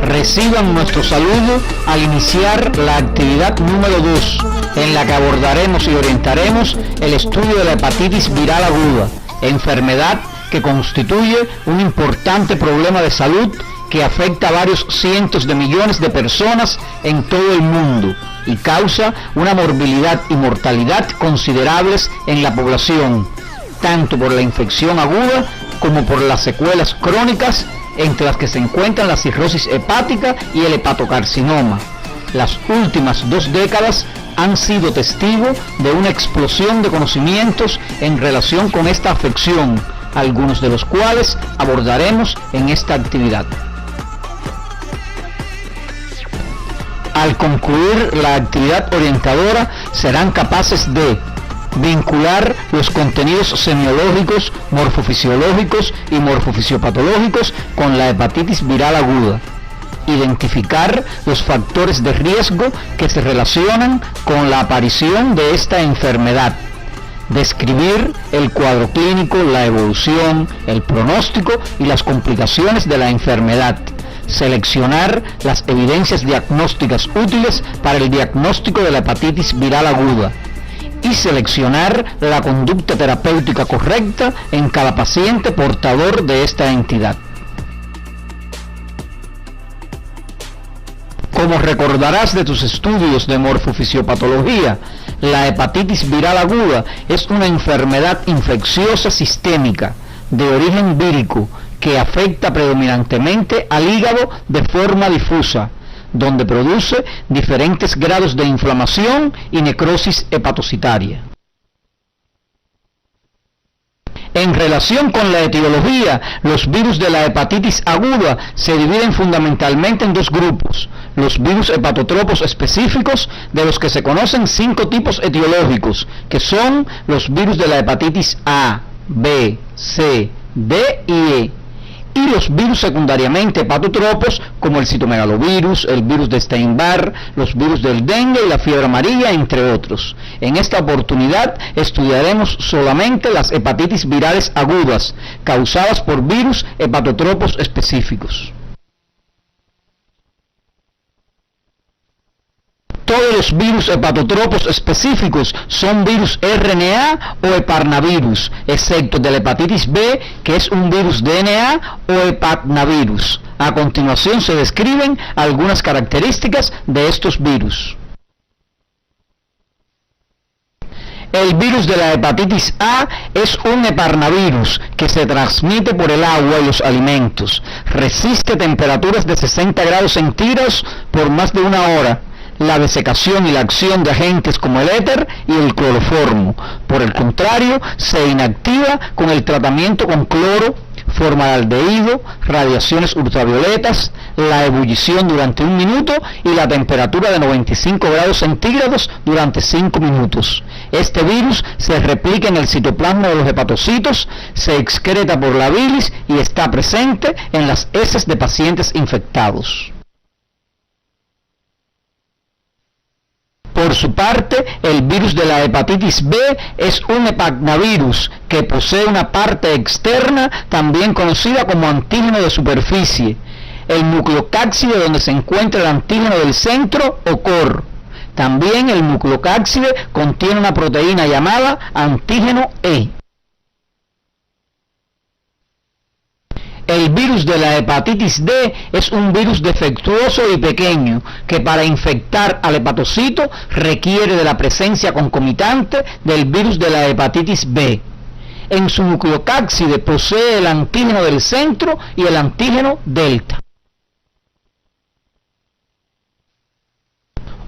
Reciban nuestro saludo al iniciar la actividad número 2, en la que abordaremos y orientaremos el estudio de la hepatitis viral aguda, enfermedad que constituye un importante problema de salud que afecta a varios cientos de millones de personas en todo el mundo y causa una morbilidad y mortalidad considerables en la población, tanto por la infección aguda como por las secuelas crónicas, entre las que se encuentran la cirrosis hepática y el hepatocarcinoma. Las últimas 2 décadas han sido testigo de una explosión de conocimientos en relación con esta afección, algunos de los cuales abordaremos en esta actividad. Al concluir la actividad orientadora, serán capaces de vincular los contenidos semiológicos, morfofisiológicos y morfofisiopatológicos con la hepatitis viral aguda, identificar los factores de riesgo que se relacionan con la aparición de esta enfermedad, describir el cuadro clínico, la evolución, el pronóstico y las complicaciones de la enfermedad, seleccionar las evidencias diagnósticas útiles para el diagnóstico de la hepatitis viral aguda y seleccionar la conducta terapéutica correcta en cada paciente portador de esta entidad. Como recordarás de tus estudios de morfofisiopatología, la hepatitis viral aguda es una enfermedad infecciosa sistémica de origen vírico que afecta predominantemente al hígado de forma difusa, donde produce diferentes grados de inflamación y necrosis hepatocitaria. En relación con la etiología, los virus de la hepatitis aguda se dividen fundamentalmente en 2 grupos: los virus hepatotropos específicos, de los que se conocen 5 tipos etiológicos, que son los virus de la hepatitis A, B, C, D y E, y los virus secundariamente hepatotropos como el citomegalovirus, el virus de Epstein-Barr, los virus del dengue y la fiebre amarilla, entre otros. En esta oportunidad estudiaremos solamente las hepatitis virales agudas causadas por virus hepatotropos específicos. Todos los virus hepatotropos específicos son virus RNA o heparnavirus, excepto de la hepatitis B, que es un virus DNA o hepatnavirus. A continuación se describen algunas características de estos virus. El virus de la hepatitis A es un heparnavirus que se transmite por el agua y los alimentos. Resiste temperaturas de 60 grados centígrados por más de 1 hora. La desecación y la acción de agentes como el éter y el cloroformo. Por el contrario, se inactiva con el tratamiento con cloro, formaldehído, radiaciones ultravioletas, la ebullición durante 1 minuto y la temperatura de 95 grados centígrados durante 5 minutos. Este virus se replica en el citoplasma de los hepatocitos, se excreta por la bilis y está presente en las heces de pacientes infectados. Por su parte, el virus de la hepatitis B es un hepatnavirus que posee una parte externa también conocida como antígeno de superficie, el nucleocápside donde se encuentra el antígeno del centro o core. También el nucleocápside contiene una proteína llamada antígeno E. El virus de la hepatitis D es un virus defectuoso y pequeño que para infectar al hepatocito requiere de la presencia concomitante del virus de la hepatitis B. En su nucleocápside posee el antígeno del centro y el antígeno delta.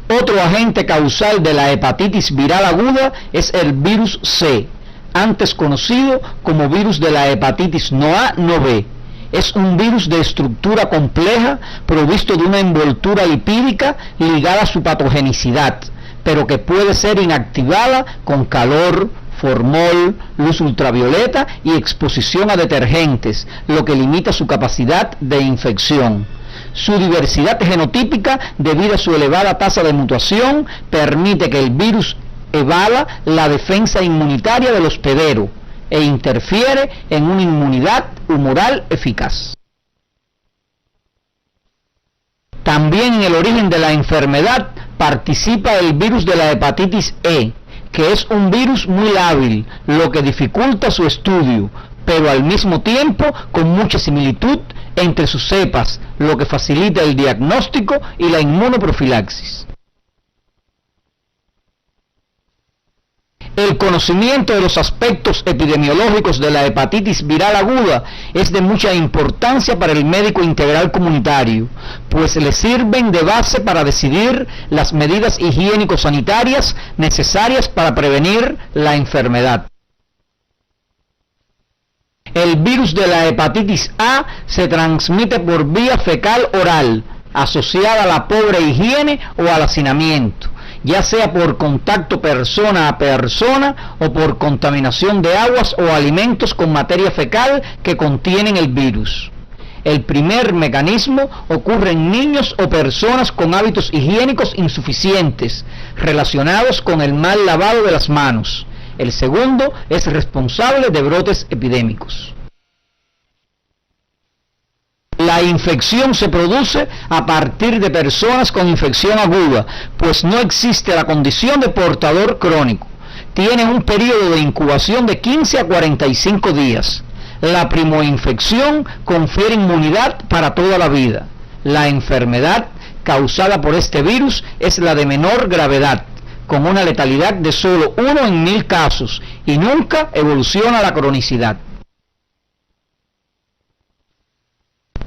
Otro agente causal de la hepatitis viral aguda es el virus C, antes conocido como virus de la hepatitis no A, no B. Es un virus de estructura compleja, provisto de una envoltura lipídica ligada a su patogenicidad, pero que puede ser inactivada con calor, formol, luz ultravioleta y exposición a detergentes, lo que limita su capacidad de infección. Su diversidad genotípica, debido a su elevada tasa de mutación, permite que el virus evada la defensa inmunitaria del hospedero e interfiere en una inmunidad humoral eficaz. También en el origen de la enfermedad participa el virus de la hepatitis E, que es un virus muy lábil, lo que dificulta su estudio, pero al mismo tiempo con mucha similitud entre sus cepas, lo que facilita el diagnóstico y la inmunoprofilaxis. El conocimiento de los aspectos epidemiológicos de la hepatitis viral aguda es de mucha importancia para el médico integral comunitario, pues le sirven de base para decidir las medidas higiénico-sanitarias necesarias para prevenir la enfermedad. El virus de la hepatitis A se transmite por vía fecal oral, asociada a la pobre higiene o al hacinamiento, ya sea por contacto persona a persona o por contaminación de aguas o alimentos con materia fecal que contienen el virus. El primer mecanismo ocurre en niños o personas con hábitos higiénicos insuficientes relacionados con el mal lavado de las manos. El segundo es responsable de brotes epidémicos. La infección se produce a partir de personas con infección aguda, pues no existe la condición de portador crónico. Tienen un periodo de incubación de 15 a 45 días. La primoinfección confiere inmunidad para toda la vida. La enfermedad causada por este virus es la de menor gravedad, con una letalidad de solo 1 en 1000 casos, y nunca evoluciona a la cronicidad.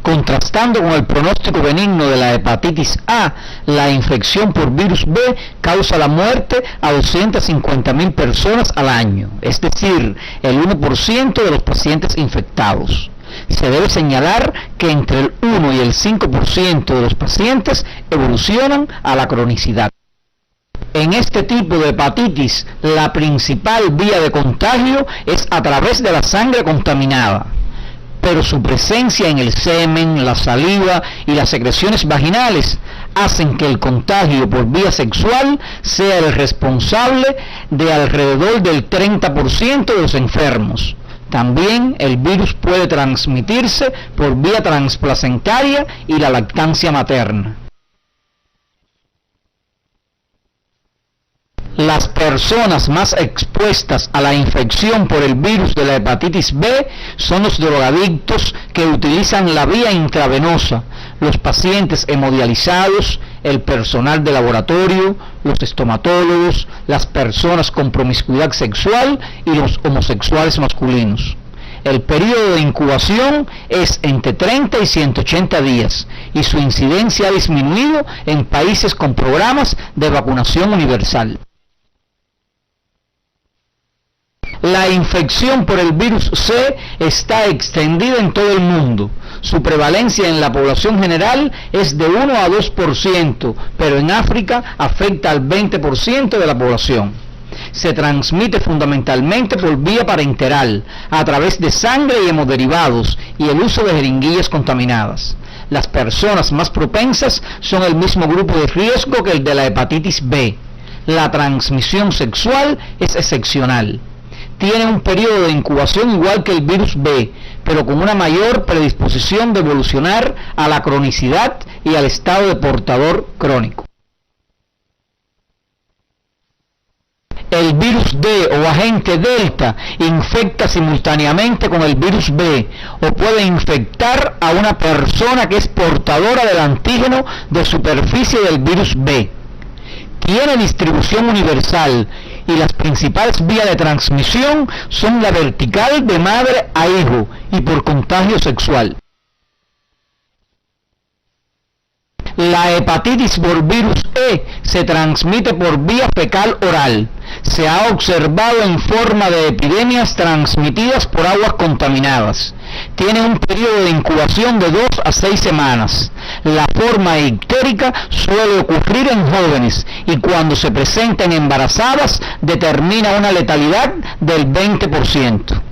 Contrastando con el pronóstico benigno de la hepatitis A, la infección por virus B causa la muerte a 250.000 personas al año, es decir, el 1% de los pacientes infectados. Se debe señalar que entre el 1 y el 5% de los pacientes evolucionan a la cronicidad. En este tipo de hepatitis, la principal vía de contagio es a través de la sangre contaminada, pero su presencia en el semen, la saliva y las secreciones vaginales hacen que el contagio por vía sexual sea el responsable de alrededor del 30% de los enfermos. También el virus puede transmitirse por vía transplacentaria y la lactancia materna. Las personas más expuestas a la infección por el virus de la hepatitis B son los drogadictos que utilizan la vía intravenosa, los pacientes hemodializados, el personal de laboratorio, los estomatólogos, las personas con promiscuidad sexual y los homosexuales masculinos. El periodo de incubación es entre 30 y 180 días y su incidencia ha disminuido en países con programas de vacunación universal. La infección por el virus C está extendida en todo el mundo. Su prevalencia en la población general es de 1 a 2%, pero en África afecta al 20% de la población. Se transmite fundamentalmente por vía parenteral, a través de sangre y hemoderivados y el uso de jeringuillas contaminadas. Las personas más propensas son el mismo grupo de riesgo que el de la hepatitis B. La transmisión sexual es excepcional. Tiene un periodo de incubación igual que el virus B, pero con una mayor predisposición de evolucionar a la cronicidad y al estado de portador crónico. El virus D o agente delta infecta simultáneamente con el virus B o puede infectar a una persona que es portadora del antígeno de superficie del virus B. Tiene distribución universal y las principales vías de transmisión son la vertical de madre a hijo y por contagio sexual. La hepatitis por virus E se transmite por vía fecal oral. Se ha observado en forma de epidemias transmitidas por aguas contaminadas. Tiene un periodo de incubación de 2 a 6 semanas. La forma ictérica suele ocurrir en jóvenes y cuando se presenta en embarazadas determina una letalidad del 20%.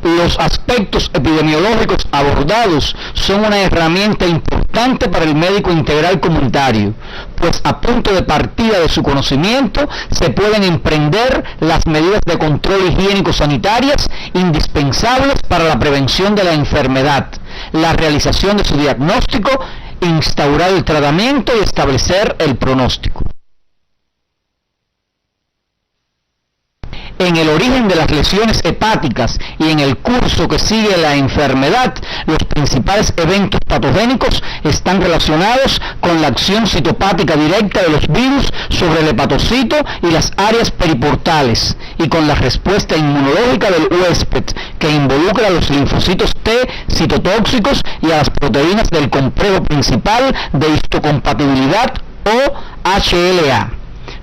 Los aspectos epidemiológicos abordados son una herramienta importante para el médico integral comunitario, pues a punto de partida de su conocimiento se pueden emprender las medidas de control higiénico-sanitarias indispensables para la prevención de la enfermedad, la realización de su diagnóstico, instaurar el tratamiento y establecer el pronóstico. En el origen de las lesiones hepáticas y en el curso que sigue la enfermedad, los principales eventos patogénicos están relacionados con la acción citopática directa de los virus sobre el hepatocito y las áreas periportales, y con la respuesta inmunológica del huésped, que involucra a los linfocitos T citotóxicos y a las proteínas del complejo principal de histocompatibilidad o HLA.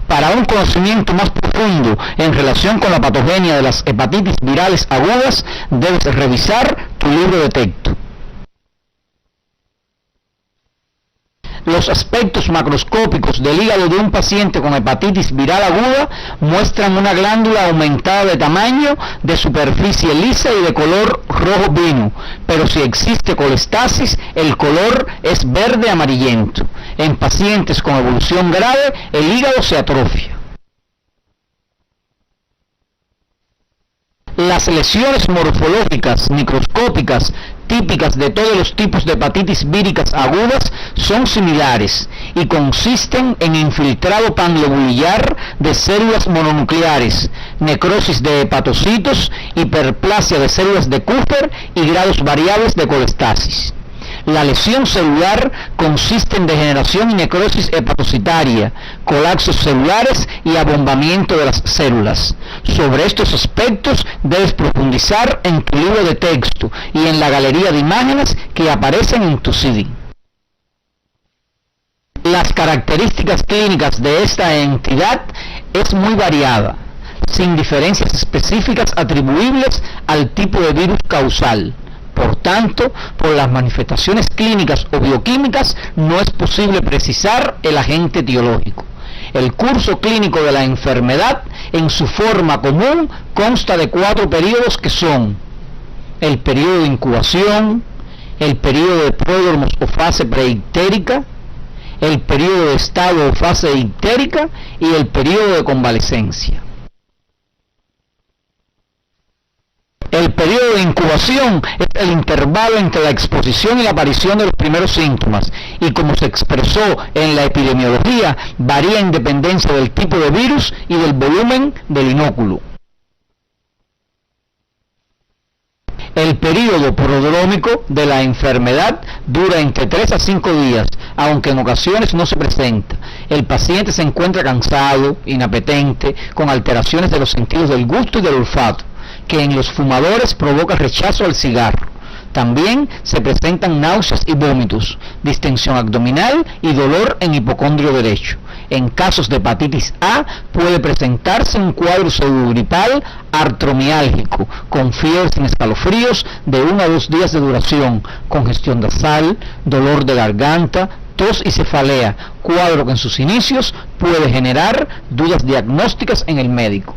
Para un conocimiento más profundo en relación con la patogenia de las hepatitis virales agudas, debes revisar tu libro de texto. Los aspectos macroscópicos del hígado de un paciente con hepatitis viral aguda muestran una glándula aumentada de tamaño, de superficie lisa y de color rojo vino, pero si existe colestasis, el color es verde amarillento. En pacientes con evolución grave, el hígado se atrofia. Las lesiones morfológicas microscópicas típicas de todos los tipos de hepatitis víricas agudas son similares y consisten en infiltrado panglobulillar de células mononucleares, necrosis de hepatocitos, hiperplasia de células de Kupffer y grados variables de colestasis. La lesión celular consiste en degeneración y necrosis hepatocitaria, colapsos celulares y abombamiento de las células. Sobre estos aspectos debes profundizar en tu libro de texto y en la galería de imágenes que aparecen en tu CD. Las características clínicas de esta entidad es muy variada, sin diferencias específicas atribuibles al tipo de virus causal. Por tanto, por las manifestaciones clínicas o bioquímicas no es posible precisar el agente etiológico. El curso clínico de la enfermedad, en su forma común, consta de 4 periodos que son el periodo de incubación, el periodo de pródromos o fase preictérica, el periodo de estado o fase ictérica y el periodo de convalecencia. El periodo de incubación es el intervalo entre la exposición y la aparición de los primeros síntomas, y como se expresó en la epidemiología, varía en dependencia del tipo de virus y del volumen del inóculo. El período prodrómico de la enfermedad dura entre 3 a 5 días, aunque en ocasiones no se presenta. El paciente se encuentra cansado, inapetente, con alteraciones de los sentidos del gusto y del olfato, que en los fumadores provoca rechazo al cigarro. También se presentan náuseas y vómitos, distensión abdominal y dolor en hipocondrio derecho. En casos de hepatitis A puede presentarse un cuadro pseudogripal artromiálgico, con fiebre sin escalofríos de 1 a 2 días de duración, congestión nasal, dolor de garganta, tos y cefalea, cuadro que en sus inicios puede generar dudas diagnósticas en el médico.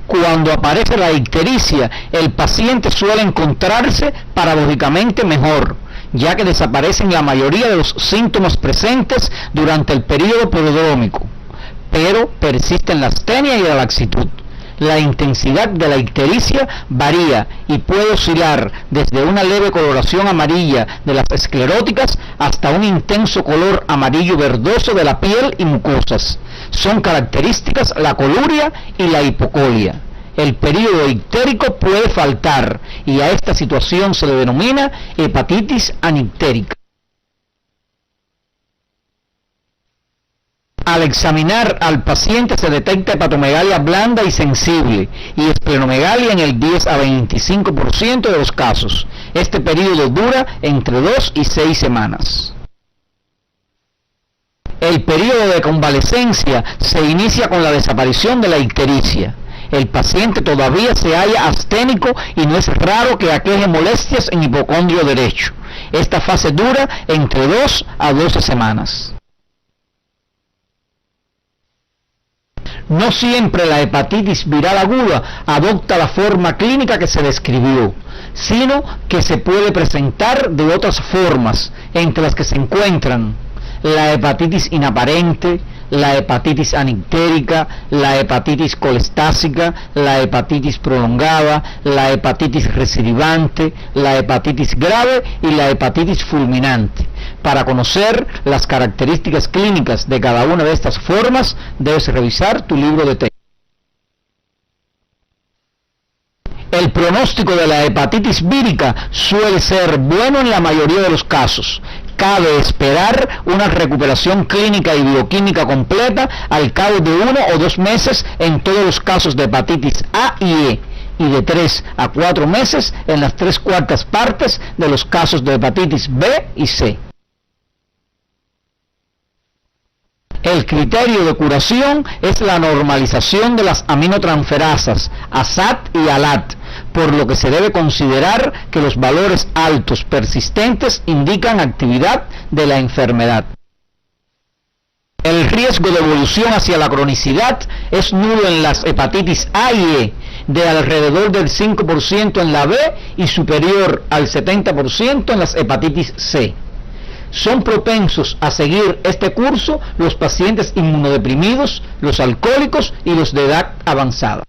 Cuando aparece la ictericia, el paciente suele encontrarse paradójicamente mejor, ya que desaparecen la mayoría de los síntomas presentes durante el periodo prodrómico, pero persisten la astenia y la laxitud. La intensidad de la ictericia varía y puede oscilar desde una leve coloración amarilla de las escleróticas hasta un intenso color amarillo verdoso de la piel y mucosas. Son características la coluria y la hipocolia. El período ictérico puede faltar y a esta situación se le denomina hepatitis anictérica. Al examinar al paciente se detecta hepatomegalia blanda y sensible y esplenomegalia en el 10 a 25% de los casos. Este periodo dura entre 2 y 6 semanas. El periodo de convalecencia se inicia con la desaparición de la ictericia. El paciente todavía se halla asténico y no es raro que aqueje molestias en hipocondrio derecho. Esta fase dura entre 2 a 12 semanas. No siempre la hepatitis viral aguda adopta la forma clínica que se describió, sino que se puede presentar de otras formas, entre las que se encuentran la hepatitis inaparente, la hepatitis anictérica, la hepatitis colestásica, la hepatitis prolongada, la hepatitis recidivante, la hepatitis grave y la hepatitis fulminante. Para conocer las características clínicas de cada una de estas formas, debes revisar tu libro de texto. El pronóstico de la hepatitis vírica suele ser bueno en la mayoría de los casos. Cabe esperar una recuperación clínica y bioquímica completa al cabo de 1 o 2 meses en todos los casos de hepatitis A y E, y de 3 a 4 meses en las 3/4 partes de los casos de hepatitis B y C. El criterio de curación es la normalización de las aminotransferasas ASAT y ALAT, por lo que se debe considerar que los valores altos persistentes indican actividad de la enfermedad. El riesgo de evolución hacia la cronicidad es nulo en las hepatitis A y E, de alrededor del 5% en la B y superior al 70% en las hepatitis C. Son propensos a seguir este curso los pacientes inmunodeprimidos, los alcohólicos y los de edad avanzada.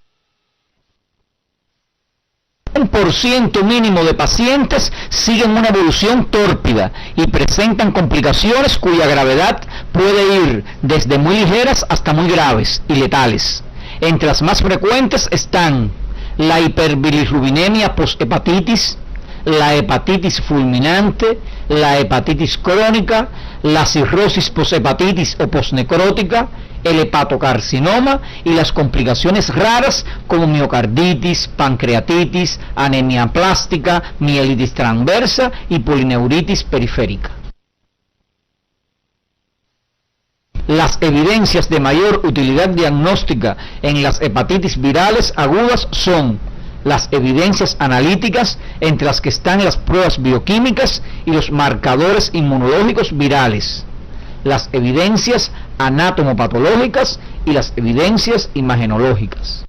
Un % mínimo de pacientes siguen una evolución tórpida y presentan complicaciones cuya gravedad puede ir desde muy ligeras hasta muy graves y letales. Entre las más frecuentes están la hiperbilirrubinemia posthepatitis, la hepatitis fulminante, la hepatitis crónica, la cirrosis poshepatitis o posnecrótica, el hepatocarcinoma y las complicaciones raras como miocarditis, pancreatitis, anemia plástica, mielitis transversa y polineuritis periférica. Las evidencias de mayor utilidad diagnóstica en las hepatitis virales agudas son las evidencias analíticas, entre las que están las pruebas bioquímicas y los marcadores inmunológicos virales, las evidencias anatomopatológicas y las evidencias imagenológicas.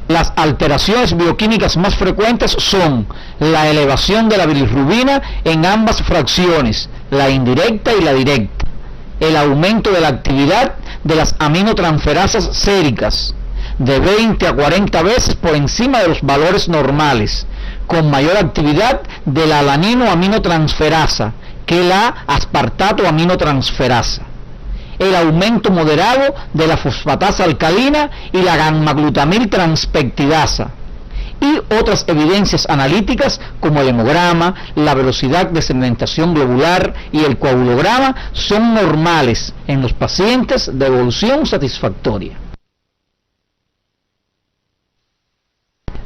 Las alteraciones bioquímicas más frecuentes son la elevación de la bilirrubina en ambas fracciones, la indirecta y la directa, el aumento de la actividad de las aminotransferasas séricas, de 20 a 40 veces por encima de los valores normales, con mayor actividad de la alanino-aminotransferasa que la aspartato-aminotransferasa, el aumento moderado de la fosfatasa alcalina y la gamma-glutamil transpeptidasa, y otras evidencias analíticas como el hemograma, la velocidad de sedimentación globular y el coagulograma son normales en los pacientes de evolución satisfactoria.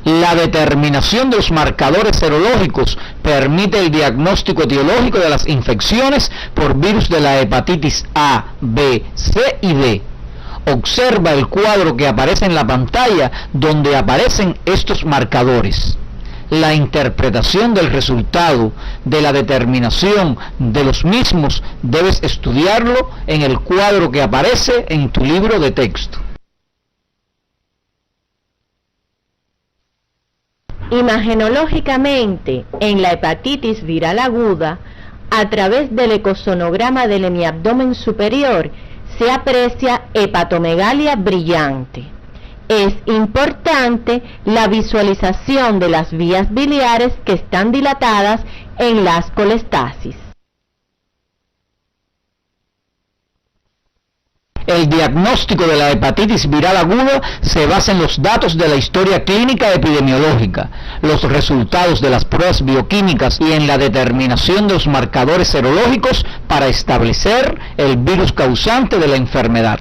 La determinación de los marcadores serológicos permite el diagnóstico etiológico de las infecciones por virus de la hepatitis A, B, C y D. Observa el cuadro que aparece en la pantalla donde aparecen estos marcadores. La interpretación del resultado de la determinación de los mismos debes estudiarlo en el cuadro que aparece en tu libro de texto. Imagenológicamente, en la hepatitis viral aguda, a través del ecosonograma del hemiabdomen superior, se aprecia hepatomegalia brillante. Es importante la visualización de las vías biliares que están dilatadas en las colestasis. El diagnóstico de la hepatitis viral aguda se basa en los datos de la historia clínica epidemiológica, los resultados de las pruebas bioquímicas y en la determinación de los marcadores serológicos para establecer el virus causante de la enfermedad.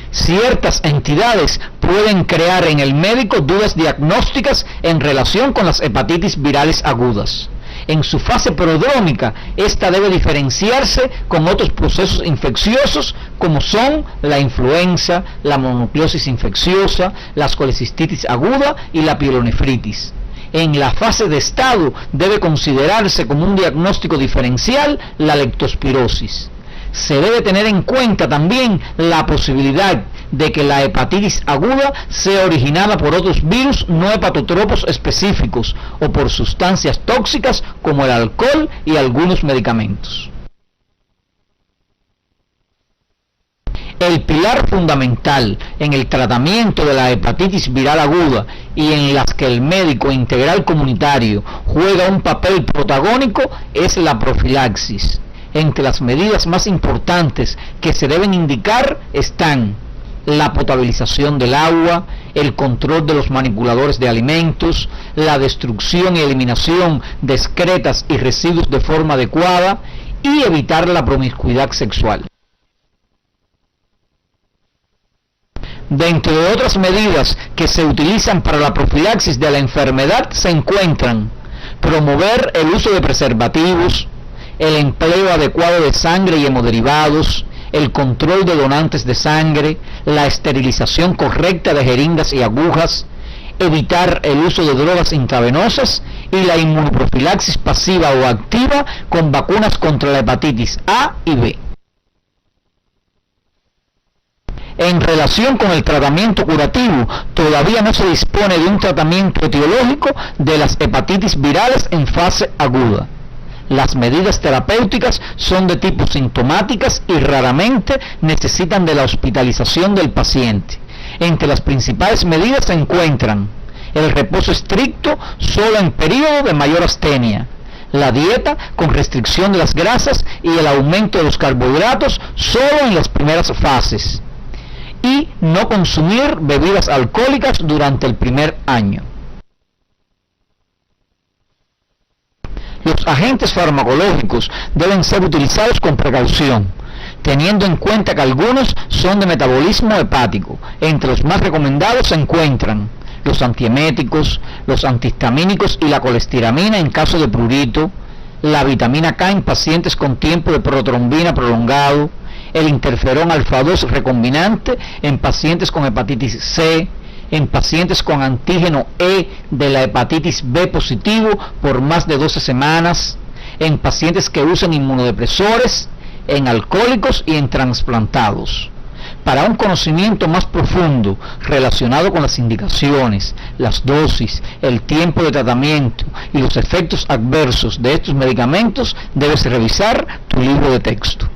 Ciertas entidades pueden crear en el médico dudas diagnósticas en relación con las hepatitis virales agudas. En su fase prodrómica, esta debe diferenciarse con otros procesos infecciosos como son la influenza, la mononucleosis infecciosa, la colecistitis aguda y la pielonefritis. En la fase de estado debe considerarse como un diagnóstico diferencial la leptospirosis. Se debe tener en cuenta también la posibilidad de que la hepatitis aguda sea originada por otros virus no hepatotropos específicos o por sustancias tóxicas como el alcohol y algunos medicamentos. El pilar fundamental en el tratamiento de la hepatitis viral aguda y en las que el médico integral comunitario juega un papel protagónico es la profilaxis. Entre las medidas más importantes que se deben indicar están la potabilización del agua, el control de los manipuladores de alimentos, la destrucción y eliminación de excretas y residuos de forma adecuada y evitar la promiscuidad sexual. Dentro de otras medidas que se utilizan para la profilaxis de la enfermedad se encuentran promover el uso de preservativos, el empleo adecuado de sangre y hemoderivados, el control de donantes de sangre, la esterilización correcta de jeringas y agujas, evitar el uso de drogas intravenosas y la inmunoprofilaxis pasiva o activa con vacunas contra la hepatitis A y B. En relación con el tratamiento curativo, todavía no se dispone de un tratamiento etiológico de las hepatitis virales en fase aguda. Las medidas terapéuticas son de tipo sintomáticas y raramente necesitan de la hospitalización del paciente. Entre las principales medidas se encuentran el reposo estricto solo en periodo de mayor astenia, la dieta con restricción de las grasas y el aumento de los carbohidratos solo en las primeras fases, y no consumir bebidas alcohólicas durante el primer año. Los agentes farmacológicos deben ser utilizados con precaución, teniendo en cuenta que algunos son de metabolismo hepático. Entre los más recomendados se encuentran los antieméticos, los antihistamínicos y la colestiramina en caso de prurito, la vitamina K en pacientes con tiempo de protrombina prolongado, el interferón alfa-2 recombinante en pacientes con hepatitis C, en pacientes con antígeno E de la hepatitis B positivo por más de 12 semanas, en pacientes que usan inmunodepresores, en alcohólicos y en trasplantados. Para un conocimiento más profundo relacionado con las indicaciones, las dosis, el tiempo de tratamiento y los efectos adversos de estos medicamentos, debes revisar tu libro de texto.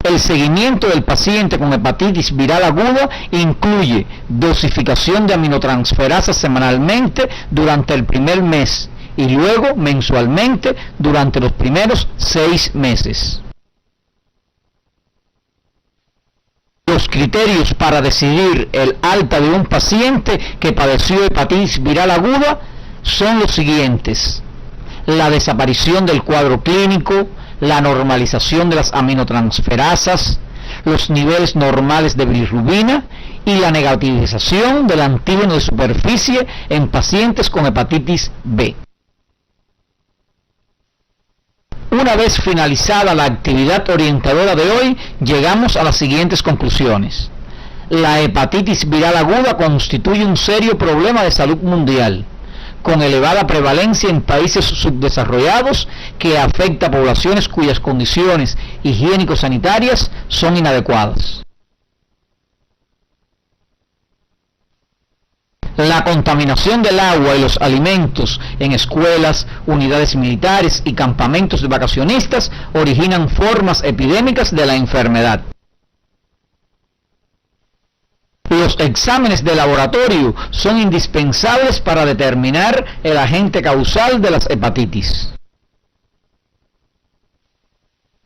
El seguimiento del paciente con hepatitis viral aguda incluye dosificación de aminotransferasas semanalmente durante el primer mes y luego mensualmente durante los primeros 6 meses. Los criterios para decidir el alta de un paciente que padeció hepatitis viral aguda son los siguientes: la desaparición del cuadro clínico, la normalización de las aminotransferasas, los niveles normales de bilirrubina y la negativización del antígeno de superficie en pacientes con hepatitis B. Una vez finalizada la actividad orientadora de hoy, llegamos a las siguientes conclusiones. La hepatitis viral aguda constituye un serio problema de salud mundial, con elevada prevalencia en países subdesarrollados, que afecta a poblaciones cuyas condiciones higiénico-sanitarias son inadecuadas. La contaminación del agua y los alimentos en escuelas, unidades militares y campamentos de vacacionistas originan formas epidémicas de la enfermedad. Los exámenes de laboratorio son indispensables para determinar el agente causal de las hepatitis.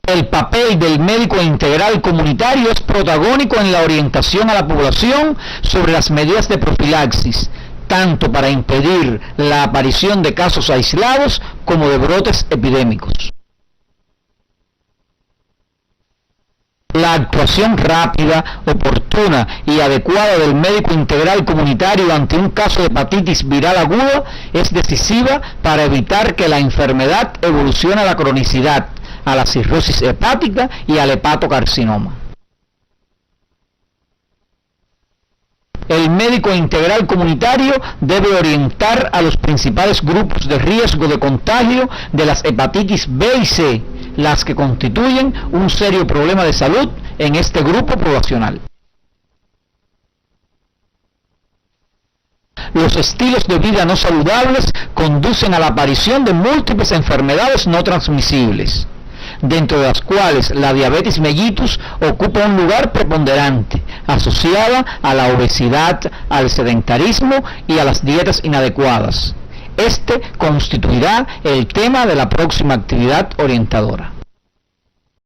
El papel del médico integral comunitario es protagónico en la orientación a la población sobre las medidas de profilaxis, tanto para impedir la aparición de casos aislados como de brotes epidémicos. La actuación rápida, oportuna y adecuada del médico integral comunitario ante un caso de hepatitis viral aguda es decisiva para evitar que la enfermedad evolucione a la cronicidad, a la cirrosis hepática y al hepatocarcinoma. El médico integral comunitario debe orientar a los principales grupos de riesgo de contagio de las hepatitis B y C, las que constituyen un serio problema de salud en este grupo poblacional. Los estilos de vida no saludables conducen a la aparición de múltiples enfermedades no transmisibles, dentro de las cuales la diabetes mellitus ocupa un lugar preponderante, asociada a la obesidad, al sedentarismo y a las dietas inadecuadas. Este constituirá el tema de la próxima actividad orientadora.